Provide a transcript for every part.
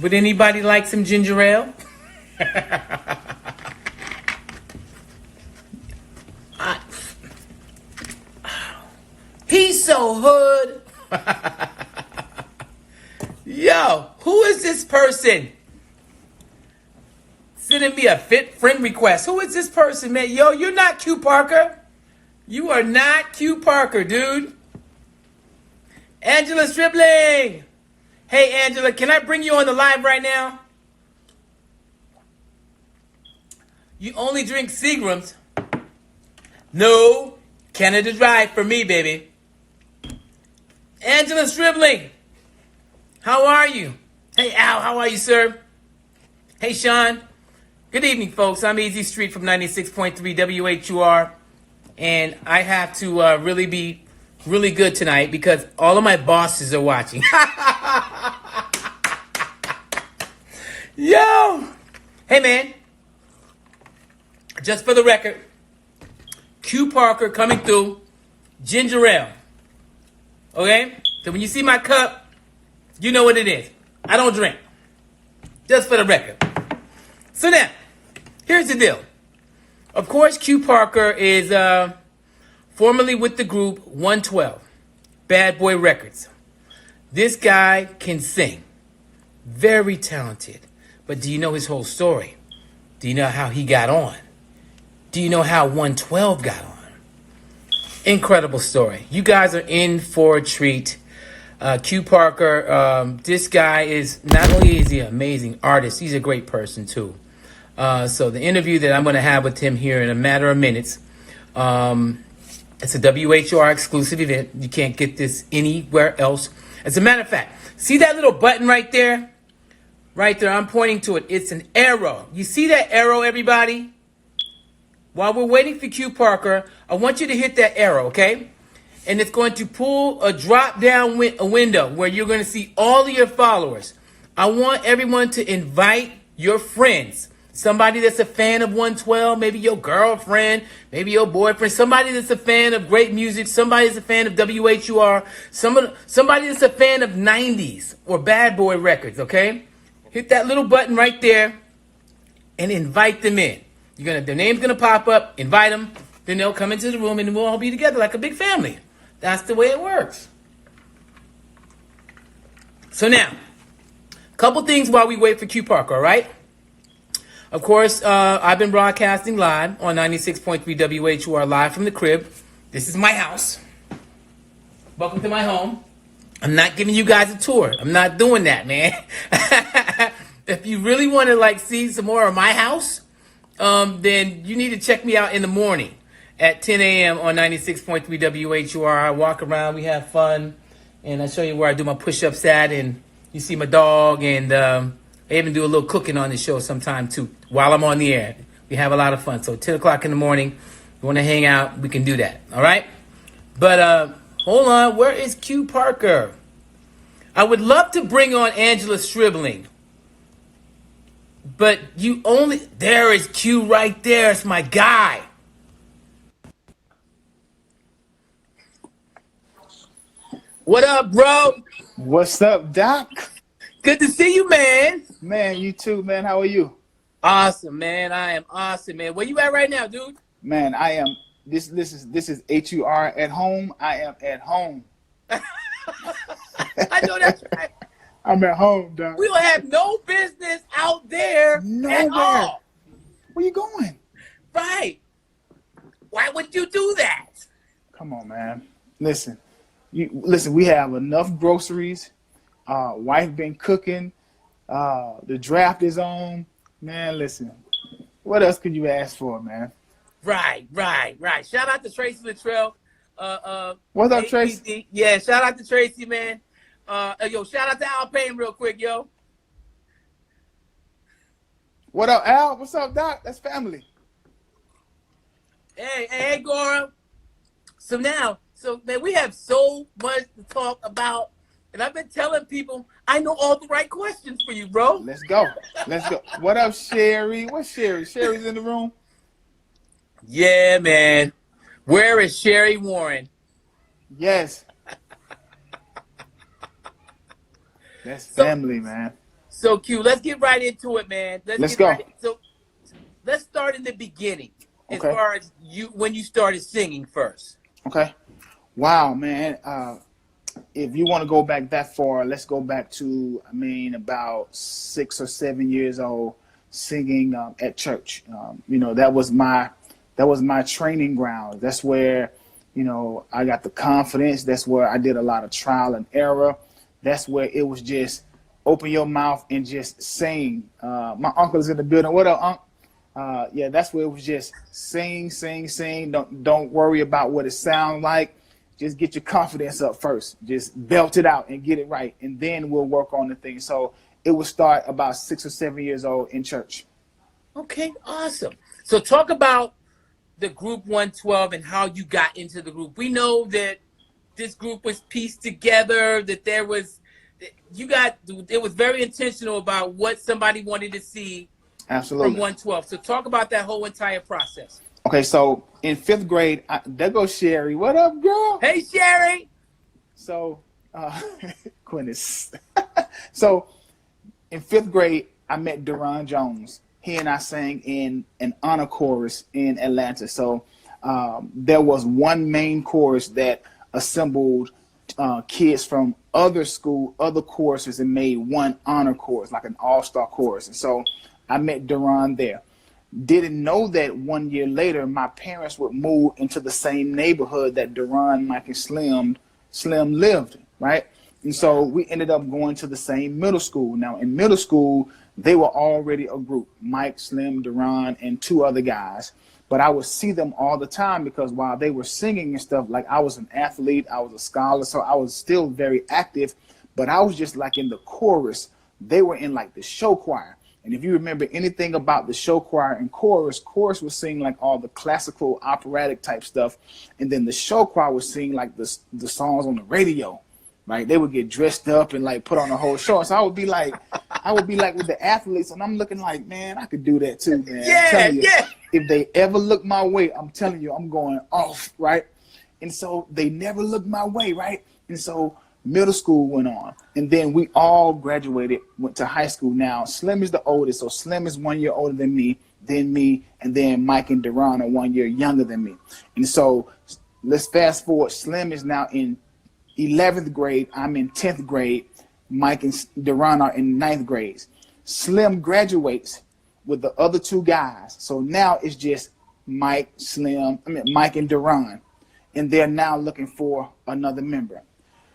Would anybody like some ginger ale? I- He's so hood. Yo, who is this person? Sending me a fit friend request. Who is this person, man? Yo, you're not Q Parker. You are not Q Parker, dude. Angela Stribling. Hey, Angela, can I bring you on the live right now? You only drink Seagrams. No, Canada Dry for me, baby. Angela Stribling. How are you? Hey, Al, how are you, sir? Hey, Sean. Good evening, folks. I'm Easy Street from 96.3 WHUR. And I have to really be really good tonight because all of my bosses are watching. Yo! Hey, man. Just for the record, Q Parker coming through, ginger ale. Okay? So when you see my cup, you know what it is. I don't drink. Just for the record. So now, here's the deal. Of course, Q Parker is formerly with the group 112, Bad Boy Records. This guy can sing. Very talented. But do you know his whole story? Do you know how he got on? Do you know how 112 got on? Incredible story. You guys are in for a treat. Q Parker, this guy is, not only is he an amazing artist, he's a great person too. So the interview that I'm going to have with him here in a matter of minutes, it's a WHR exclusive event. You can't get this anywhere else. As a matter of fact, see that little button right there? Right there, I'm pointing to it. It's an arrow. You see that arrow, everybody? While we're waiting for Q Parker, I want you to hit that arrow, okay? And it's going to pull a drop-down a window where you're going to see all of your followers. I want everyone to invite your friends. Somebody that's a fan of 112, maybe your girlfriend, maybe your boyfriend, somebody that's a fan of great music, somebody that's a fan of WHUR, somebody that's a fan of 90s or Bad Boy Records, okay? Hit that little button right there and invite them in. Their name's gonna pop up, invite them, then they'll come into the room and we'll all be together like a big family. That's the way it works. So now, a couple things while we wait for Q Parker, all right? Of course, I've been broadcasting live on 96.3 WHUR live from the crib. This is my house. Welcome to my home. I'm not giving you guys a tour. I'm not doing that, man. If you really want to see some more of my house, then you need to check me out in the morning at 10 a.m. on 96.3 WHUR. I walk around, we have fun, and I show you where I do my push-ups at, and you see my dog, and I even do a little cooking on the show sometime too while I'm on the air. We have a lot of fun. So 10 o'clock in the morning, you want to hang out, we can do that. All right? But hold on. Where is Q Parker? I would love to bring on Angela Stribling. But there is Q right there. It's my guy. What up, bro? What's up, Doc? Good to see you, man. Man, you too, man. How are you? Awesome, man. I am awesome, man. Where you at right now, dude? Man, I am. This is HUR at home. I am at home. I know that's right. I'm at home, Doc. We don't have no business out there Nowhere. at all. Where you going? Right. Why would you do that? Come on, man. Listen. We have enough groceries. Wife been cooking. The draft is on. Man, listen. What else could you ask for, man? Right. Shout out to Tracy Luttrell. What's up, Tracy? Yeah, shout out to Tracy, man. Yo, shout out to Al Payne real quick, yo. What up, Al? What's up, Doc? That's family. Hey, Gora. So man, we have so much to talk about. And I've been telling people I know all the right questions for you, bro. Let's go. What up, Sherry? What's Sherry? Sherry's in the room? Yeah, man. Where is Sherry Warren? Yes. That's So, family, man. so Q, let's get right into it, man. Let's go. So let's start in the beginning, as Okay. far as when you started singing first. Okay. Wow, man. If you want to go back that far, let's go back to, about 6 or 7 years old, singing at church. That was my training ground. That's where, I got the confidence. That's where I did a lot of trial and error. That's where it was just open your mouth and just sing. My uncle is in the building. What up, Unc? Yeah, that's where it was just sing, sing, sing. Don't worry about what it sounds like. Just get your confidence up first. Just belt it out and get it right, and then we'll work on the thing. So it would start about 6 or 7 years old in church. Okay, awesome. So talk about the group 112 and how you got into the group. We know that this group was pieced together, that it was very intentional about what somebody wanted to see. Absolutely. From 112. So talk about that whole entire process. Okay, so in 5th grade, there goes Sherry. What up, girl? Hey, Sherry. So, Quinnis. So, in 5th grade, I met Deron Jones. He and I sang in an honor chorus in Atlanta. So, there was one main chorus that assembled kids from other choruses, and made one honor chorus, like an all-star chorus. And so, I met Deron there. Didn't know that 1 year later, my parents would move into the same neighborhood that Deron, Mike, and Slim lived, right? And so we ended up going to the same middle school. Now, in middle school, they were already a group, Mike, Slim, Deron, and 2 other guys. But I would see them all the time because while they were singing and stuff, like I was an athlete, I was a scholar, so I was still very active, but I was just like in the chorus. They were in like the show choir. And if you remember anything about the show choir and chorus would sing like all the classical operatic type stuff. And then the show choir would sing like the songs on the radio, right? They would get dressed up and like put on a whole show. So I would be like with the athletes, and I'm looking like, man, I could do that too, man. Yeah. If they ever look my way, I'm telling you, I'm going off, right? And so they never looked my way, right? And so middle school went on, and then we all graduated, went to high school. Now, Slim is the oldest, so Slim is 1 year older than me, and then Mike and Deron are 1 year younger than me. And so let's fast forward. Slim is now in 11th grade. I'm in 10th grade. Mike and Deron are in 9th grades. Slim graduates with the other 2 guys. So now it's just Mike and Deron, and they're now looking for another member.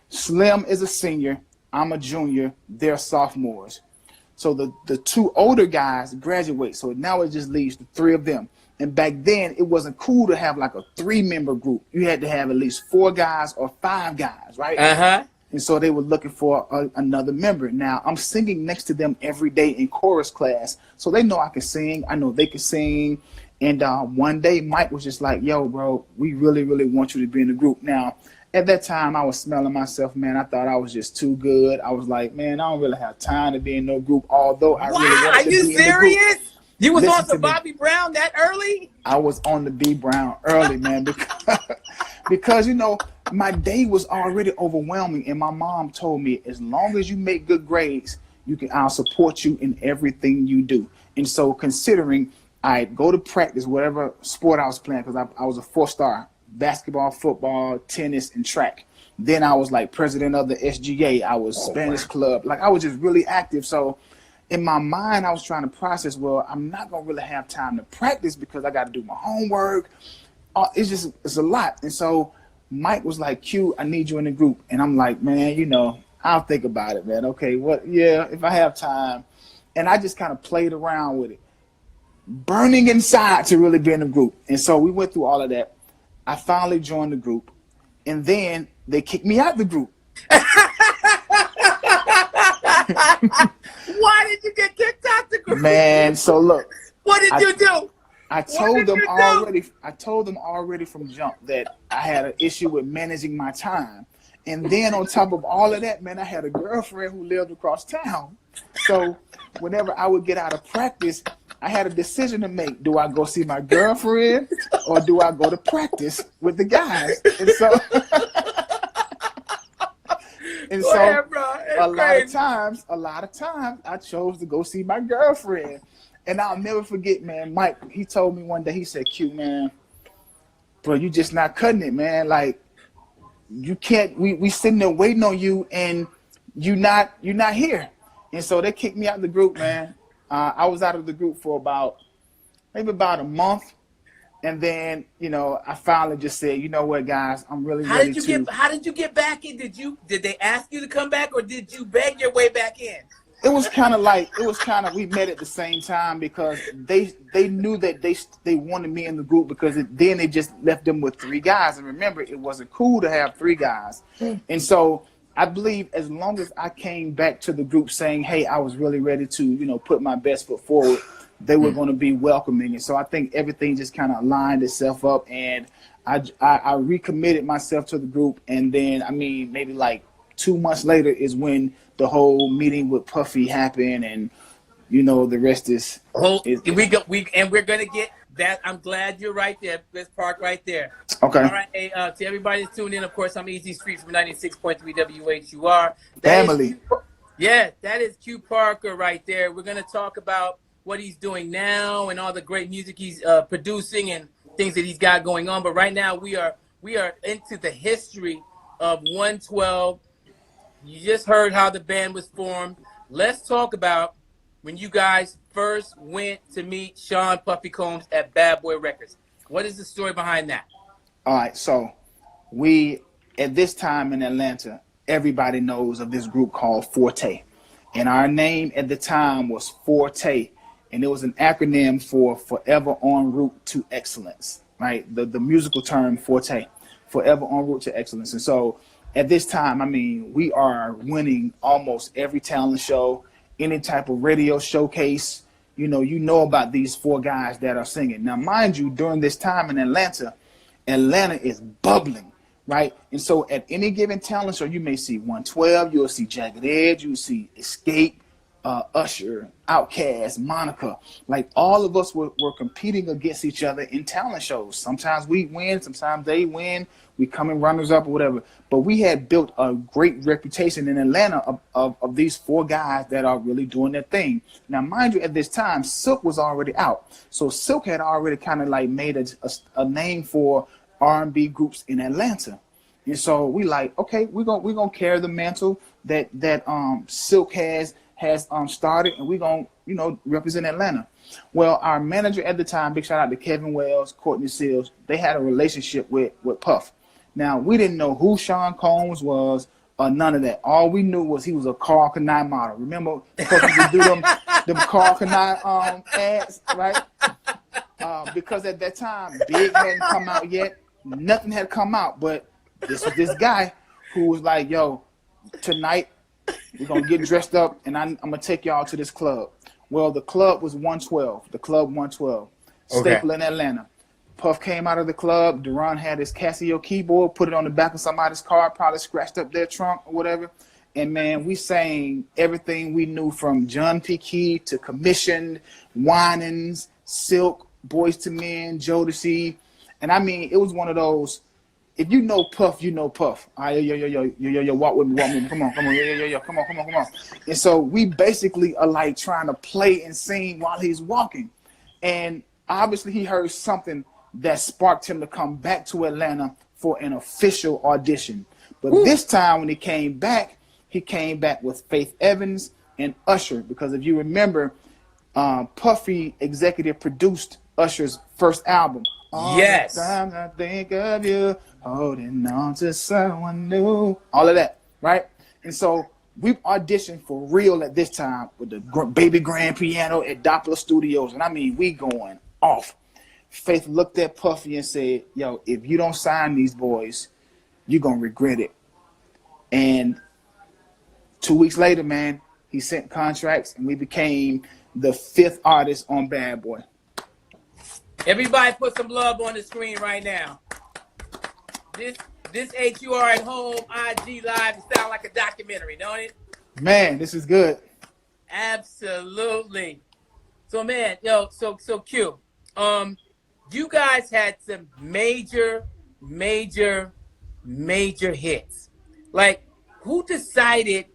Slim is a senior, I'm a junior, they're sophomores. So the 2 older guys graduate, so now it just leaves the 3 of them. And back then, it wasn't cool to have like a 3-member group. You had to have at least 4 guys or 5 guys, right? Uh-huh. And so they were looking for another member. Now, I'm singing next to them every day in chorus class, so they know I can sing. I know they can sing. And one day, Mike was just like, yo, bro, we really, really want you to be in the group. Now, at that time, I was smelling myself, man. I thought I was just too good. I was like, man, I don't really have time to be in no group, although I really wanted to be in the group. Are you serious? You was on some Bobby Brown that early? I was on the B Brown early, man, because my day was already overwhelming, and my mom told me, as long as you make good grades, I'll support you in everything you do. And so, considering I'd go to practice, whatever sport I was playing, because I was a 4-star. Basketball, football, tennis, and track. Then I was like president of the SGA. I was Spanish club. Like I was just really active. So in my mind, I was trying to process, well, I'm not going to really have time to practice because I got to do my homework. It's a lot. And so Mike was like, Q, I need you in the group. And I'm like, man, I'll think about it, man. Okay, if I have time. And I just kind of played around with it, burning inside to really be in the group. And so we went through all of that. I finally joined the group, and then they kicked me out of the group. Why did you get kicked out the group? Man, so look. What did you do? I told them already from jump that I had an issue with managing my time. And then on top of all of that, man, I had a girlfriend who lived across town. So whenever I would get out of practice, I had a decision to make. Do I go see my girlfriend or do I go to practice with the guys? And so And Go so ahead, bro. It's a lot of crazy. times, I chose to go see my girlfriend. And I'll never forget, man, Mike, he told me one day, he said, Q, man, bro, you just not cutting it, man. Like, you can't, we sitting there waiting on you and you're not here. And so they kicked me out of the group, man. I was out of the group for maybe about a month. And then, I finally just said, you know what, guys, I'm really ready to. How did you get back in? Did they ask you to come back, or did you beg your way back in? It was kind of we met at the same time because they knew that they wanted me in the group because then they just left them with 3 guys. And remember, it wasn't cool to have 3 guys. And so I believe as long as I came back to the group saying, hey, I was really ready to, put my best foot forward, they were going to be welcoming. And so I think everything just kind of lined itself up, and I recommitted myself to the group. And then, maybe like 2 months later is when the whole meeting with Puffy happened, and the rest is. We're gonna get that. I'm glad you're right there. Let's park right there. Okay. All right. Hey, to everybody that's tuned in, of course, I'm Easy Street from 96.3 WHUR. Family. That is Q Parker right there. We're gonna talk about what he's doing now and all the great music he's producing and things that he's got going on. But right now we are into the history of 112. You just heard how the band was formed. Let's talk about when you guys first went to meet Sean Puffy Combs at Bad Boy Records. What is the story behind that? All right, so we, at this time in Atlanta, everybody knows of this group called Forte. And our name at the time was Forte. And it was an acronym for Forever En Route to Excellence, right? The musical term Forte, Forever En Route to Excellence. And so at this time, we are winning almost every talent show, any type of radio showcase. You know about these 4 guys that are singing. Now, mind you, during this time in Atlanta is bubbling, right? And so at any given talent show, you may see 112, you'll see Jagged Edge, you'll see Escape, Usher, Outkast, Monica. Like, all of us were competing against each other in talent shows. Sometimes we win, sometimes they win. We come in runners up or whatever. But we had built a great reputation in Atlanta of these 4 guys that are really doing their thing. Now, mind you, at this time, Silk was already out. So Silk had already kind of like made a name for R&B groups in Atlanta. And so we like, okay, we're gonna carry the mantle that Silk has started, and we're going to, represent Atlanta. Well, our manager at the time, big shout out to Kevin Wells, Courtney Seals, they had a relationship with Puff. Now, we didn't know who Sean Combs was or none of that. All we knew was he was a Carl Kanai model. Remember, Puff used to do them Carl Kanai ads, right? Because at that time, Big hadn't come out yet. Nothing had come out, but this was this guy who was like, yo, tonight, we're going to get dressed up, and I'm going to take y'all to this club. Well, the club was 112, the Club 112, Staple in Atlanta. Puff came out of the club. Duran had his Casio keyboard, put it on the back of somebody's car, probably scratched up their trunk or whatever. And, man, we sang everything we knew from John P. Key to Commissioned, Winans, Silk, Boyz II Men, Jodeci. And, it was one of those. If you know Puff, you know Puff. All right, yo, walk with me. Come on, yo, come on. And so we basically are like trying to play and sing while he's walking. And obviously he heard something that sparked him to come back to Atlanta for an official audition. But this time when he came back with Faith Evans and Usher. Because if you remember, Puffy executive produced Usher's first album. Yes. Sometimes I think of you, holding on to someone new. All of that, right? And so we auditioned for real at this time with the baby grand piano at Doppler Studios. And we going off. Faith looked at Puffy and said, yo, if you don't sign these boys, you're going to regret it. And 2 weeks later, man, he sent contracts and we became the 5th artist on Bad Boy. Everybody put some love on the screen right now. This HUR at home IG live sound like a documentary, don't it? Man, this is good. Absolutely. So, man, so Q, you guys had some major hits. Like, who decided?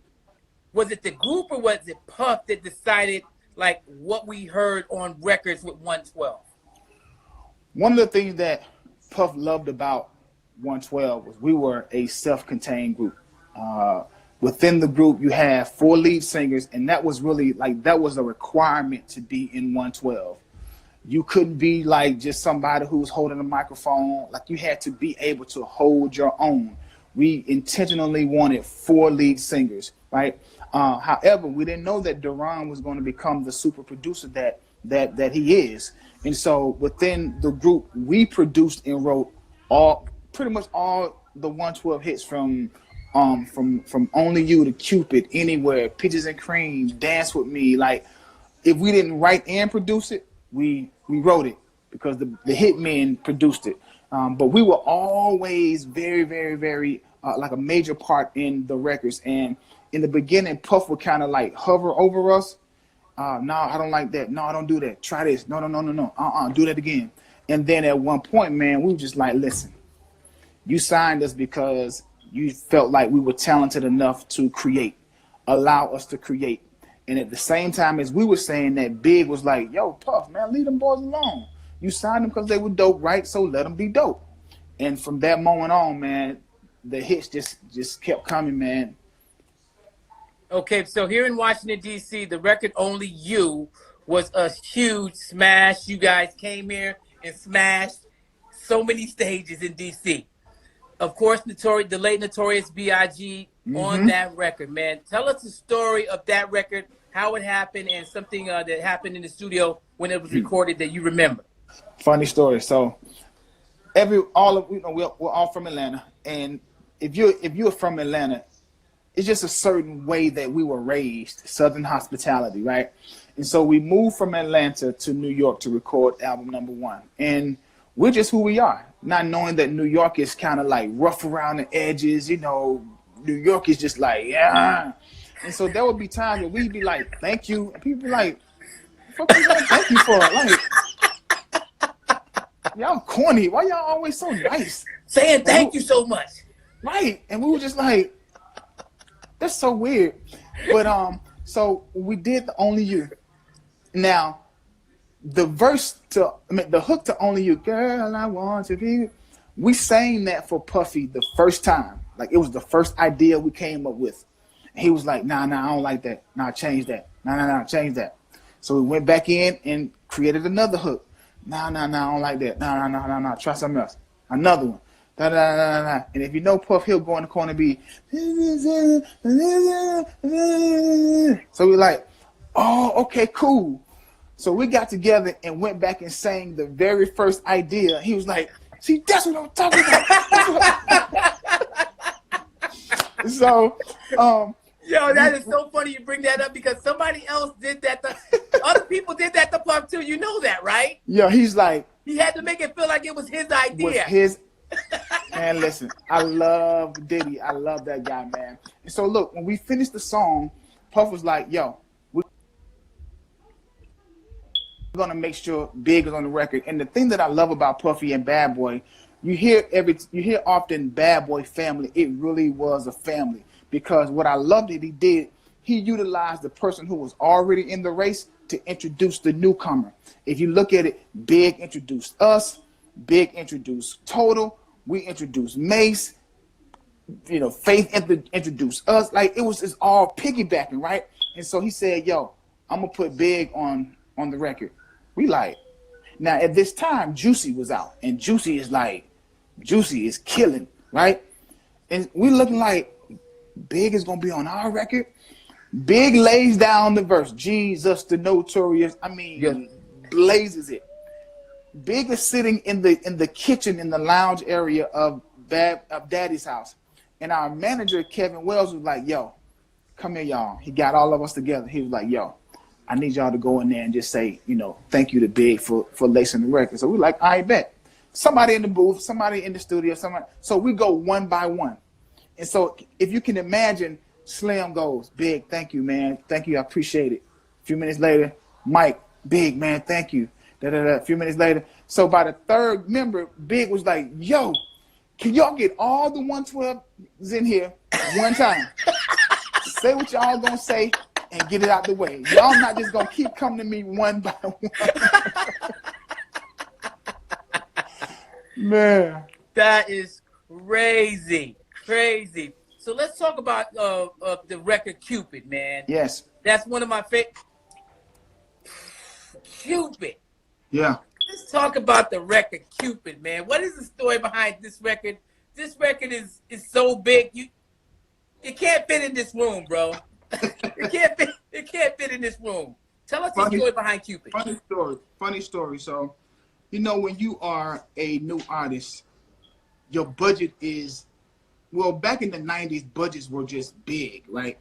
Was it the group or was it Puff that decided like what we heard on records with 112? One of the things that Puff loved about 112 was we were a self-contained group. Within the group, you have 4 lead singers, and that was really like that was a requirement to be in 112. You couldn't be like just somebody who was holding a microphone. Like you had to be able to hold your own. We intentionally wanted 4 lead singers, right? However, we didn't know that Duran was going to become the super producer that he is. And so within the group, we produced and wrote pretty much all the 112 hits from Only You to Cupid, Anywhere, Peaches and Cream, Dance With Me. Like if we didn't write and produce it, we wrote it because the hitmen produced it. But we were always very, very, very like a major part in the records. And in the beginning, Puff would kind of like hover over us. No, I don't like that. No, I don't do that. Try this. No. Do that again. And then at one point, man, we were just like, listen, you signed us because you felt like we were talented enough to create, allow us to create. And at the same time as we were saying that, Big was like, yo, Puff, man, leave them boys alone. You signed them because they were dope, right? So let them be dope. And from that moment on, man, the hits just kept coming, man. Okay, so here in Washington, D.C., the record Only You was a huge smash. You guys came here and smashed so many stages in D.C. Of course, the late Notorious B.I.G. on that record, man. Tell us the story of that record, how it happened, and something that happened in the studio when it was recorded that you remember. Funny story. So we're all from Atlanta, and if you're from Atlanta, it's just a certain way that we were raised, Southern hospitality, right? And so we moved from Atlanta to New York to record album number 1. And we're just who we are, not knowing that New York is kind of like rough around the edges. You know, New York is just like, yeah. And so there would be times where we'd be like, thank you. And people be like, what the fuck you gonna thank you for? Like, y'all corny. Why y'all always so nice? Saying thank you so much. Right. And we were just like, that's so weird. But so we did the Only You. Now, the hook to Only You, girl, I want to be. We sang that for Puffy the first time. Like it was the first idea we came up with. And he was like, nah, I don't like that. Nah, change that. Nah, change that. So we went back in and created another hook. Nah, I don't like that. Nah, try something else. Another one. And if you know Puff, he'll go in the corner and be. So we're like, oh, okay, cool. So we got together and went back and sang the very first idea. He was like, see, that's what I'm talking about. So, yo, that is so funny you bring that up because somebody else did that. Other people did that to Puff too. You know that, right? Yeah, he's like. He had to make it feel like it was his idea. Man, listen, I love Diddy. I love that guy, man. And so look, when we finished the song, Puff was like, yo, we're gonna make sure Big is on the record. And the thing that I love about Puffy and Bad Boy, you hear often Bad Boy family. It really was a family because what I loved that he did, he utilized the person who was already in the race to introduce the newcomer. If you look at it, Big introduced us, Big introduced Total, we introduced Mace, Faith introduced us. Like it's all piggybacking, right? And so he said, yo, I'm gonna put Big on the record. We like, now at this time, Juicy was out, and Juicy is killing, right? And we looking like Big is gonna be on our record. Big lays down the verse, Jesus the Notorious, blazes it. Big is sitting in the kitchen in the lounge area of Daddy's house. And our manager, Kevin Wells, was like, yo, come here, y'all. He got all of us together. He was like, yo, I need y'all to go in there and just say, thank you to Big for lacing the record. So we're like, I bet. Somebody in the booth, somebody in the studio, somebody. So we go one by one. And so if you can imagine, Slim goes, Big, thank you, man. Thank you. I appreciate it. A few minutes later, Mike, Big, man, thank you. A few minutes later. So by the third member, Big was like, yo, Can y'all get all the 112s in here one time? Say what y'all gonna say and get it out the way. Y'all not just gonna keep coming to me one by one. Man. That is crazy. Crazy. So let's talk about the record Cupid, man. Yes. That's one of my favorite. Cupid. Yeah. Let's talk about the record Cupid, man. What is the story behind this record? This record is so big. It can't fit in this room, bro. It can't fit in this room. Tell us the story behind Cupid. Funny story. So, when you are a new artist, your budget is, well, back in the 90s, budgets were just big, right?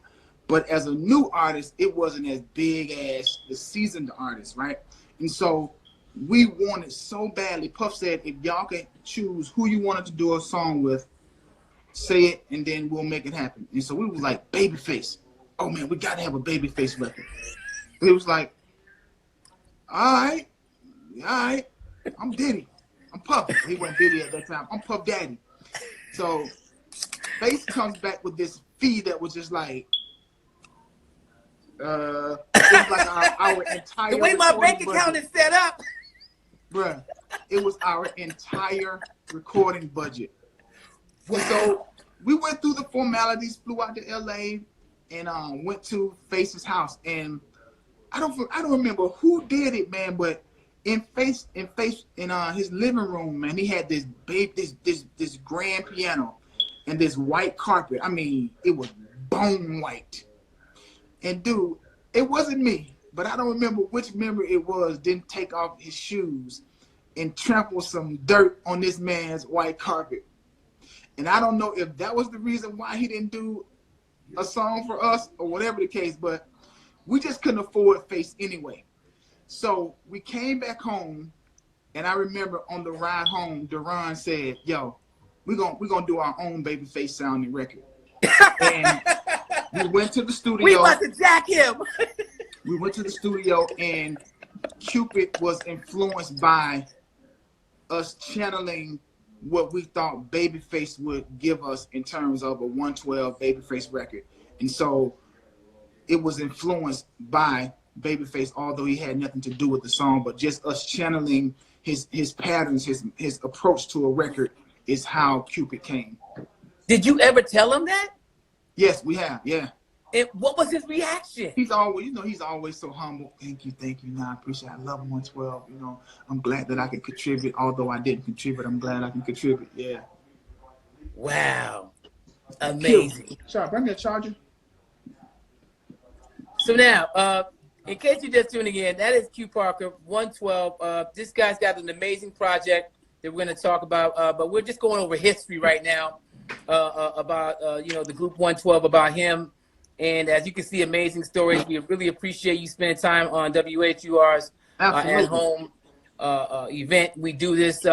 But as a new artist, it wasn't as big as the seasoned artist, right? And so we wanted so badly. Puff said, if y'all can choose who you wanted to do a song with, say it, and then we'll make it happen. And so we was like, Babyface. Oh, man, we got to have a Babyface record. It was like, all right, I'm Diddy. I'm Puff. He wasn't Diddy at that time. I'm Puff Daddy. So Face comes back with this fee that was just like, it was like our entire. The way my bank account is set up, bruh, it was our entire recording budget. Wow. So we went through the formalities, flew out to LA, and went to Face's house. And I don't remember who did it, man, but in his living room, man, he had this this grand piano and this white carpet. I mean, it was bone white. And dude, it wasn't me, but I don't remember which member it was, didn't take off his shoes and trample some dirt on this man's white carpet. And I don't know if that was the reason why he didn't do a song for us or whatever the case, but we just couldn't afford Face anyway. So we came back home, and I remember on the ride home, Duran said, yo, we're gonna do our own Babyface sounding record. And we went to the studio. We about to jack him. We went to the studio, and Cupid was influenced by us channeling what we thought Babyface would give us in terms of a 112 Babyface record. And so it was influenced by Babyface, although he had nothing to do with the song, but just us channeling his patterns, his approach to a record is how Cupid came. Did you ever tell him that? Yes, we have. Yeah. And what was his reaction? He's always so humble. Thank you. No, I appreciate it. I love 112. I'm glad that I can contribute. Although I didn't contribute, I'm glad I can contribute. Yeah. Wow. Amazing. Sorry, bring me a charger. So now, in case you're just tuning in, that is Q Parker, 112. This guy's got an amazing project that we're going to talk about, but we're just going over history right now about the group 112, about him. And as you can see, amazing stories. We really appreciate you spending time on WHUR's at home event. We do this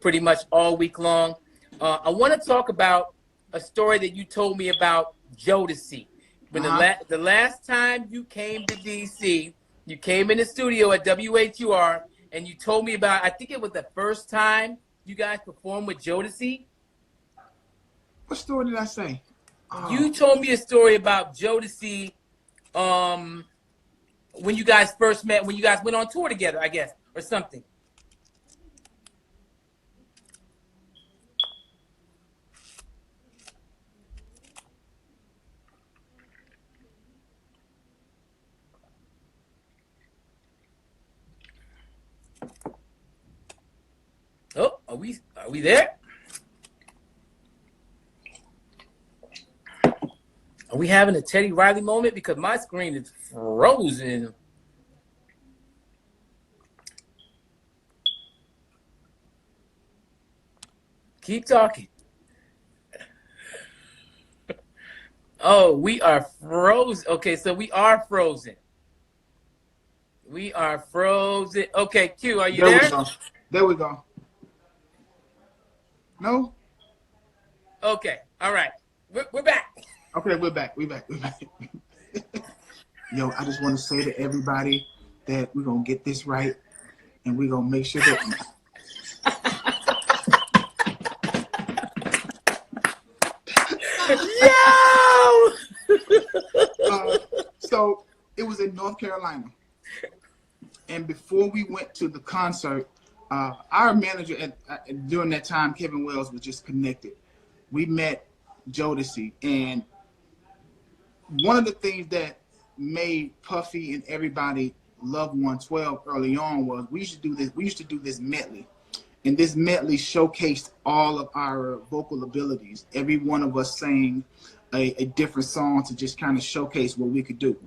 pretty much all week long. I want to talk about a story that you told me about Jodeci. When the last time you came to DC, you came in the studio at WHUR, and you told me about, I think it was the first time you guys performed with Jodeci. What story did I say? You told me a story about Jodeci when you guys first met, when you guys went on tour together, I guess, or something. Oh, are we there? Are we having a Teddy Riley moment? Because my screen is frozen. Keep talking. Oh, we are frozen. Okay, so we are frozen. We are frozen. Okay, Q, are you there? There we go. No? Okay, all right. We're back. Okay, we're back. Yo, I just want to say to everybody that we're going to get this right, and we're going to make sure that North Carolina. And before we went to the concert, our manager during that time, Kevin Wells, was just connected. We met Jodeci, and one of the things that made Puffy and everybody love 112 early on was we used to do this. We used to do this medley, and this medley showcased all of our vocal abilities. Every one of us sang a different song to just kind of showcase what we could do.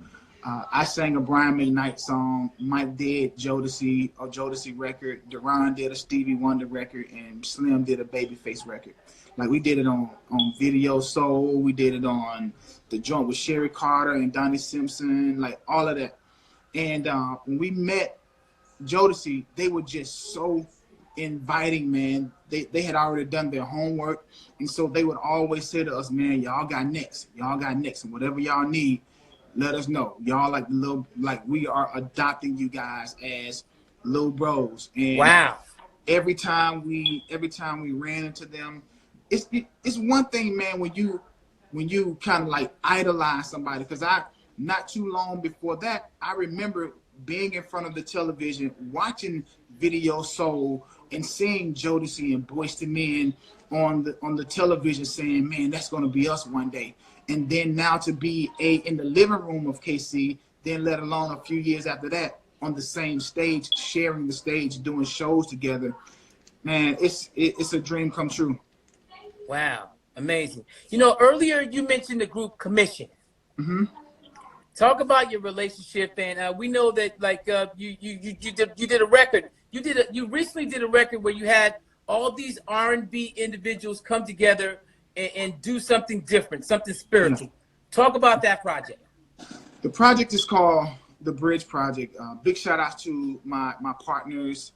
I sang a Brian McKnight song. Mike did Jodeci record. Deron did a Stevie Wonder record, and Slim did a Babyface record. Like we did it on Video Soul. We did it on the joint with Sherry Carter and Donnie Simpson, like all of that. And when we met Jodeci, they were just so inviting, man. They had already done their homework, and so they would always say to us, man, y'all got next, and whatever y'all need, let us know. Y'all like we are adopting you guys as little bros. And wow. Every time we ran into them, it's one thing, man, when you kind of like idolize somebody. Because not too long before that, I remember being in front of the television, watching Video Soul, and seeing Jodeci and Boyz II Men on the television, saying, man, that's going to be us one day. And then now to be in the living room of KC, then let alone a few years after that on the same stage, sharing the stage, doing shows together, man, it's a dream come true. Wow, amazing. You know, earlier you mentioned the group Commission. Mm-hmm. Talk about your relationship, and we know that like you did a record. You recently did a record where you had all these R&B individuals come together and do something different, something spiritual. Yeah. Talk about that project. The project is called The Bridge Project. Big shout out to my partners,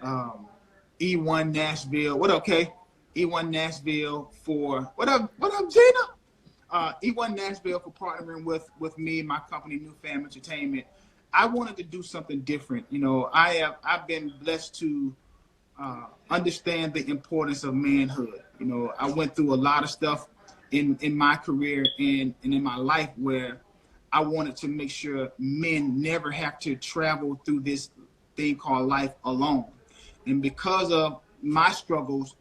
E1 Nashville. What up, Kay? E1 Nashville for what up, Gina? E1 Nashville for partnering with me and my company, New Fam Entertainment. I wanted to do something different. You know, I've been blessed to understand the importance of manhood. You know, I went through a lot of stuff in my career and in my life where I wanted to make sure men never have to travel through this thing called life alone. And because of my struggles,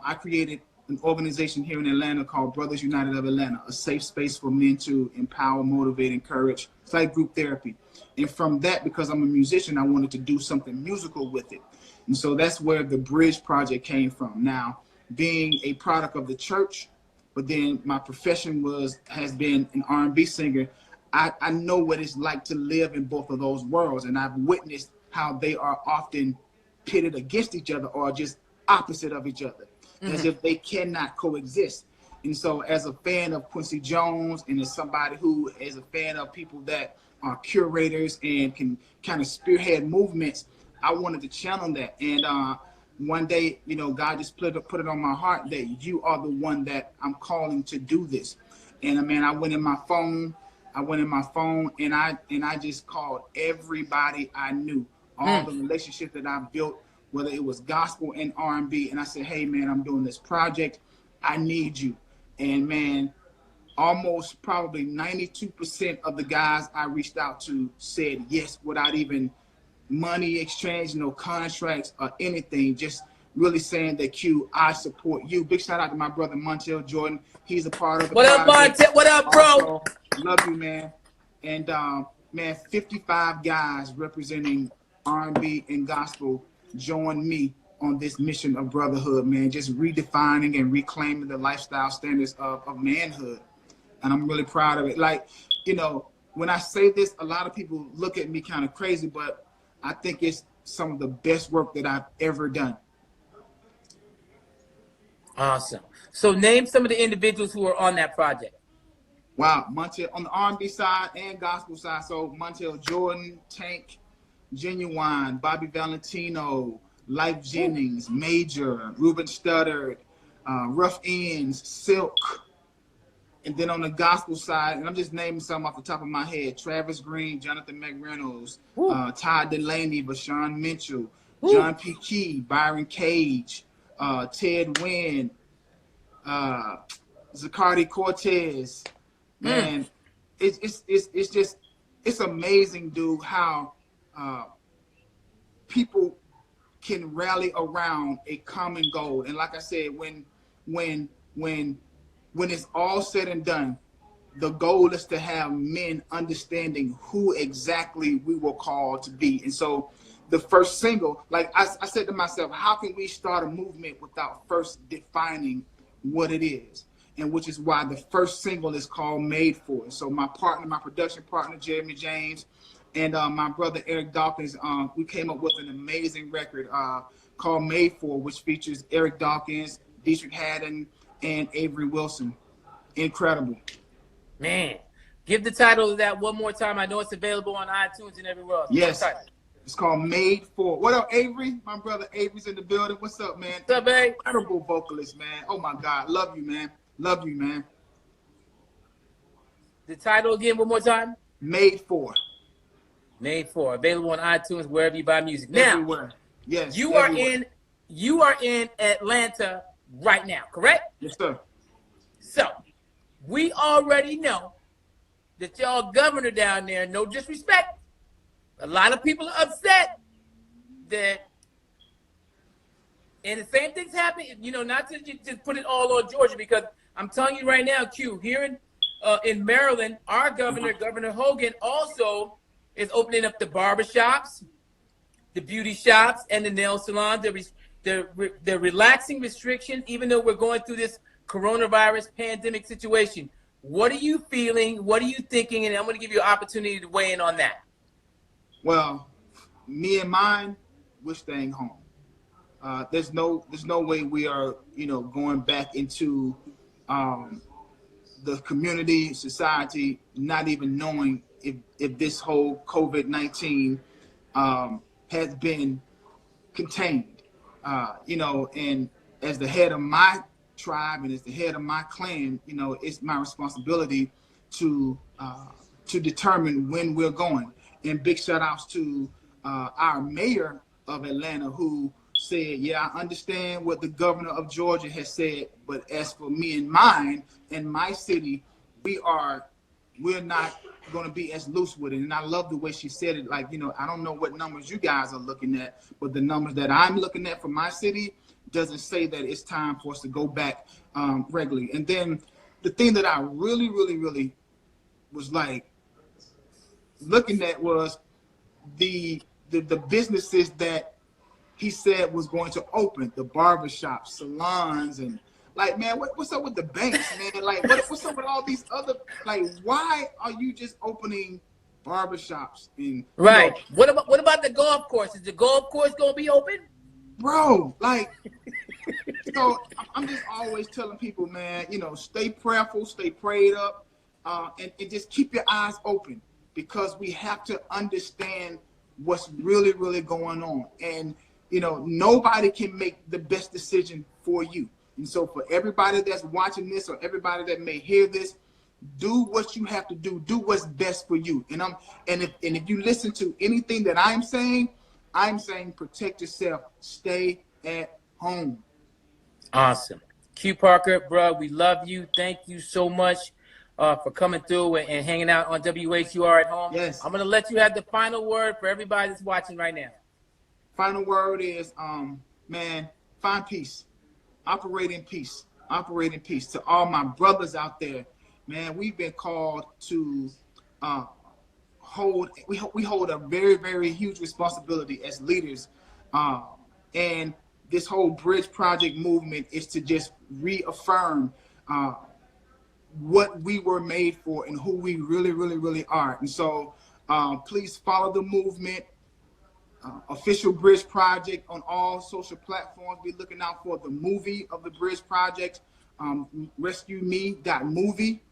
I created an organization here in Atlanta called Brothers United of Atlanta, a safe space for men to empower, motivate, encourage. It's like group therapy. And from that, because I'm a musician, I wanted to do something musical with it. And so that's where the Bridge Project came from. Now, being a product of the church, but then my profession has been an R&B singer, I know what it's like to live in both of those worlds. And I've witnessed how they are often pitted against each other or just opposite of each other, as if they cannot coexist. And so as a fan of Quincy Jones and as somebody who is a fan of people that are curators and can kind of spearhead movements, I wanted to channel that. And one day, you know, God just put it on my heart that you are the one that I'm calling to do this. And man, I went in my phone and I just called everybody I knew, all the relationships that I built, whether it was gospel and R&B. And I said, hey, man, I'm doing this project. I need you. And, man, almost probably 92% of the guys I reached out to said yes without even money exchange, no contracts or anything, just really saying that Q, I support you. Big shout out to my brother Montel Jordan. He's a part of the project. What up, Montel? What up, bro? Also, love you, man. And, man, 55 guys representing R&B and gospel joined me on this mission of brotherhood, man, just redefining and reclaiming the lifestyle standards of manhood. And I'm really proud of it. Like, you know, when I say this, a lot of people look at me kind of crazy, but I think it's some of the best work that I've ever done. Awesome. So name some of the individuals who are on that project. Wow. Montel on the R&B side and gospel side. So Montel Jordan, Tank, Genuine, Bobby Valentino, Life Jennings, Major, Ruben Studdard, Rough Ends, Silk. And then on the gospel side, and I'm just naming some off the top of my head, Travis Green, Jonathan McReynolds, Todd Delaney, Vashawn Mitchell, John P. Key, Byron Cage, Ted Wynn, Zacardi Cortez. Man, it's just it's amazing, dude, how people can rally around a common goal. And like I said, when when it's all said and done, the goal is to have men understanding who exactly we were called to be. And so the first single, like I said to myself, how can we start a movement without first defining what it is? And which is why the first single is called Made For. So my production partner, Jeremy James, and my brother Eric Dawkins, we came up with an amazing record called Made For, which features Eric Dawkins, Dietrich Haddon, and Avery Wilson. Incredible. Man, give the title of that one more time. I know it's available on iTunes and everywhere else. Yes. It's called Made For. What up, Avery? My brother Avery's in the building. What's up, man? What's up, babe? Incredible vocalist, man. Oh, my God. Love you, man. Love you, man. The title again one more time? Made For. Made For. Available on iTunes, wherever you buy music. Now, everywhere. Yes. You are in Atlanta right now, correct? Yes, sir. So, we already know that y'all governor down there, no disrespect, a lot of people are upset that, and the same things happen, not to just put it all on Georgia, because I'm telling you right now, Q, here in Maryland, our governor, Governor Hogan, also is opening up the barbershops, the beauty shops, and the nail salons. They're relaxing restrictions, even though we're going through this coronavirus pandemic situation. What are you feeling? What are you thinking? And I'm going to give you an opportunity to weigh in on that. Well, me and mine, we're staying home. There's no way we are, going back into the community, society, not even knowing if this whole COVID-19 has been contained. And as the head of my tribe and as the head of my clan, it's my responsibility to determine when we're going. And big shout outs to our mayor of Atlanta, who said, yeah, I understand what the governor of Georgia has said, but as for me and mine and my city, we're not going to be as loose with it. And I love the way she said it. Like, I don't know what numbers you guys are looking at, but the numbers that I'm looking at for my city doesn't say that it's time for us to go back regularly. And then the thing that I really, really, really was like looking at was the businesses that he said was going to open, the barbershops, salons, and like, man, what's up with the banks, man? Like, what's up with all these other, like, why are you just opening barbershops? And right. What about the golf course? Is the golf course going to be open? Bro, like, so I'm just always telling people, man, stay prayerful, stay prayed up, and just keep your eyes open, because we have to understand what's really, really going on. And, nobody can make the best decision for you. And so for everybody that's watching this or everybody that may hear this, do what you have to do. Do what's best for you. And if you listen to anything that I'm saying protect yourself. Stay at home. Awesome. Q Parker, bro, we love you. Thank you so much for coming through and hanging out on WHUR at home. Yes. I'm going to let you have the final word for everybody that's watching right now. Final word is, man, find peace. Operate in peace. Operate in peace. To all my brothers out there, man, we've been called to hold a very, very huge responsibility as leaders. And this whole Bridge Project movement is to just reaffirm what we were made for and who we really, really, really are. And so please follow the movement. Official Bridge Project on all social platforms. Be looking out for the movie of the Bridge Project, rescueme.movie,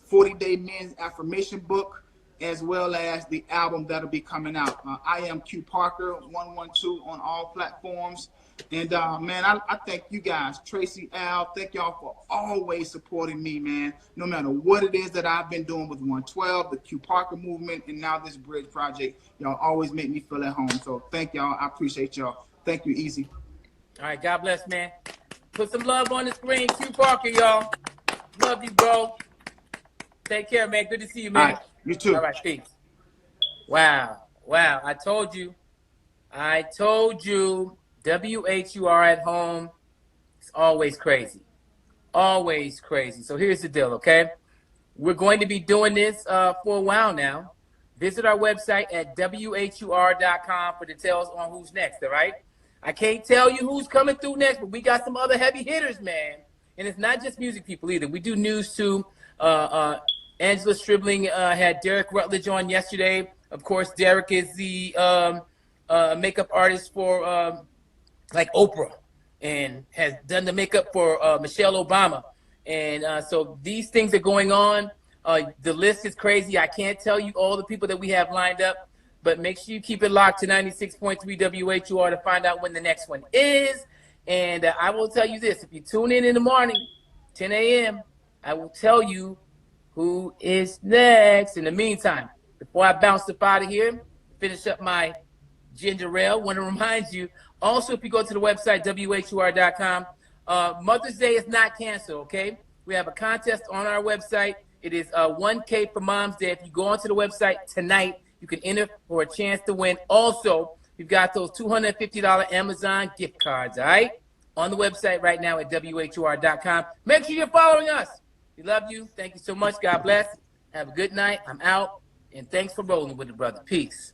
40-day men's affirmation book, as well as the album that'll be coming out. I am Q Parker 112 on all platforms. And man, I thank you guys, Tracy, Al, thank y'all for always supporting me, man. No matter what it is that I've been doing with 112, the Q Parker movement, and now this Bridge Project, y'all always make me feel at home. So thank y'all. I appreciate y'all. Thank you, Easy. All right, God bless, man. Put some love on the screen, Q Parker, y'all. Love you, bro. Take care, man. Good to see you, man. All right, you too. All right, peace. Wow. Wow. I told you. WHUR at home is always crazy. Always crazy. So here's the deal, okay? We're going to be doing this for a while now. Visit our website at WHUR.com for details on who's next, all right? I can't tell you who's coming through next, but we got some other heavy hitters, man. And it's not just music people either. We do news too. Angela Stribling had Derek Rutledge on yesterday. Of course, Derek is the makeup artist for like Oprah and has done the makeup for Michelle Obama. And so these things are going on. The list is crazy. I can't tell you all the people that we have lined up, but make sure you keep it locked to 96.3 WHUR to find out when the next one is. And I will tell you this, if you tune in the morning, 10 a.m., I will tell you who is next. In the meantime, before I bounce up out of here, finish up my ginger ale, want to remind you, also, if you go to the website, WHUR.com, Mother's Day is not canceled, okay? We have a contest on our website. It is 1K for Mom's Day. If you go onto the website tonight, you can enter for a chance to win. Also, we've got those $250 Amazon gift cards, all right? On the website right now at WHUR.com. Make sure you're following us. We love you. Thank you so much. God bless. Have a good night. I'm out. And thanks for rolling with it, brother. Peace.